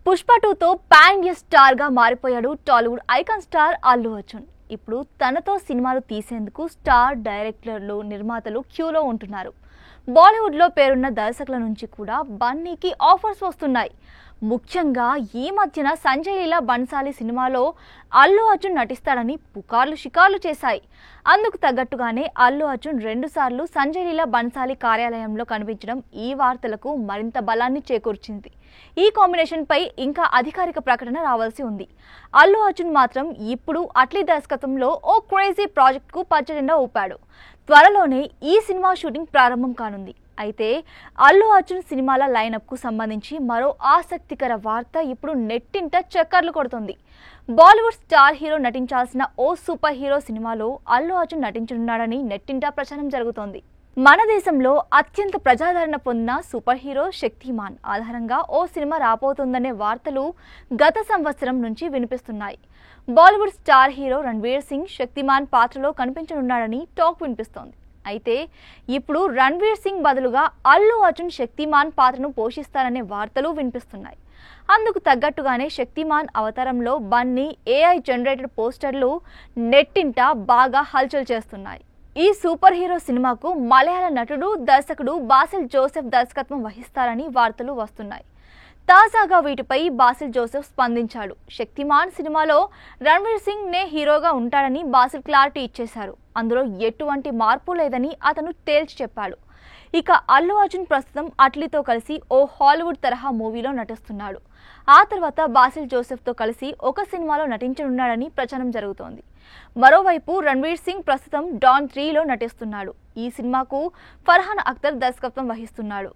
పుష్ప 2తో pan India star గా మారిపోయాడు టాలీవుడ్ ఐకాన్ స్టార్ అల్లు అర్జున్. ఇప్పుడు తనతో సినిమాలు తీసేందుకు స్టార్ డైరెక్టర్లు, నిర్మాతలు క్యూలో ఉంటున్నారు. బాలీవుడ్ లో పేరున్న దర్శకుల నుంచి కూడా బన్నీకి ఆఫర్స్ వస్తున్నాయి. ముఖ్యంగా ఈ మధ్యన సంజయ్ లీలా బన్సాలి సినిమాలో అల్లు అర్జున్ నటిస్తాడని పుకార్లు షికార్లు చేశాయి. అందుకు తగ్గట్టుగానే అల్లు అర్జున్ 2 సార్లు సంజయ్ లీలా బన్సాలి కార్యాలయంలో కనిపించడం ఈ వార్తలకు మరింత బలాన్ని చేకూర్చింది. ఈ కాంబినేషన్ పై ఇంకా అధికారిక ప్రకటన రావాల్సి ఉంది. అల్లు అర్జున్ మాత్రం ఇప్పుడు అట్లీ దర్శకత్వంలో ఓ క్రేజీ ప్రాజెక్ట్ కు పచ్చజెండా ఊపాడు. త్వరలోనే ఈ సినిమా షూటింగ్ ప్రారంభం కానుంది. అయితే అల్లు అర్జున్ సినిమాల లైనప్ కు సంబంధించి మరో ఆసక్తికర వార్త ఇప్పుడు నెట్టింట చక్కర్లు కొడుతుంది. బాలీవుడ్ స్టార్ హీరో నటించాల్సిన ఓ సూపర్ హీరో సినిమాలో అల్లు అర్జున్ నటించనున్నాడని నెట్టింట ప్రచారం జరుగుతోంది. మన దేశంలో అత్యంత ప్రజాదరణ పొందిన సూపర్ హీరో శక్తిమాన్ ఆధారంగా ఓ సినిమా రాబోతోందనే వార్తలు గత సంవత్సరం నుంచి వినిపిస్తున్నాయి. బాలీవుడ్ స్టార్ హీరో రణ్వీర్ సింగ్ శక్తిమాన్ పాత్రలో కనిపించనున్నాడని టాక్ వినిపిస్తోంది. అయితే ఇప్పుడు రణ్వీర్ సింగ్ బదులుగా అల్లు అర్జున్ శక్తిమాన్ పాత్రను పోషిస్తారనే వార్తలు వినిపిస్తున్నాయి. అందుకు తగ్గట్టుగానే శక్తిమాన్ అవతారంలో బన్నీ ఏఐ జనరేటెడ్ పోస్టర్లు నెట్టింట బాగా హల్చల్ చేస్తున్నాయి. ఈ సూపర్ హీరో సినిమాకు మలయాళ నటుడు, దర్శకుడు బాసిల్ జోసెఫ్ దర్శకత్వం వహిస్తారని వార్తలు వస్తున్నాయి. తాజాగా వీటిపై బాసిల్ జోసెఫ్ స్పందించాడు. శక్తిమాన్ సినిమాలో రణ్వీర్ సింగ్ నే హీరోగా ఉంటాడని బాసిల్ క్లారిటీ ఇచ్చేశారు. అందులో ఎటువంటి మార్పు లేదని అతను తేల్చి చెప్పాడు. ఇక అల్లు అర్జున్ ప్రస్తుతం అట్లీతో కలిసి ఓ హాలీవుడ్ తరహా మూవీలో నటిస్తున్నాడు. ఆ తర్వాత బాసిల్ జోసెఫ్ తో కలిసి ఒక సినిమాలో నటించనున్నాడని ప్రచారం జరుగుతోంది. మరోవైపు రణ్వీర్ సింగ్ ప్రస్తుతం డాన్ 3లో నటిస్తున్నాడు. ఈ సినిమాకు ఫర్హాన్ అఖ్తర్ దర్శకత్వం వహిస్తున్నాడు.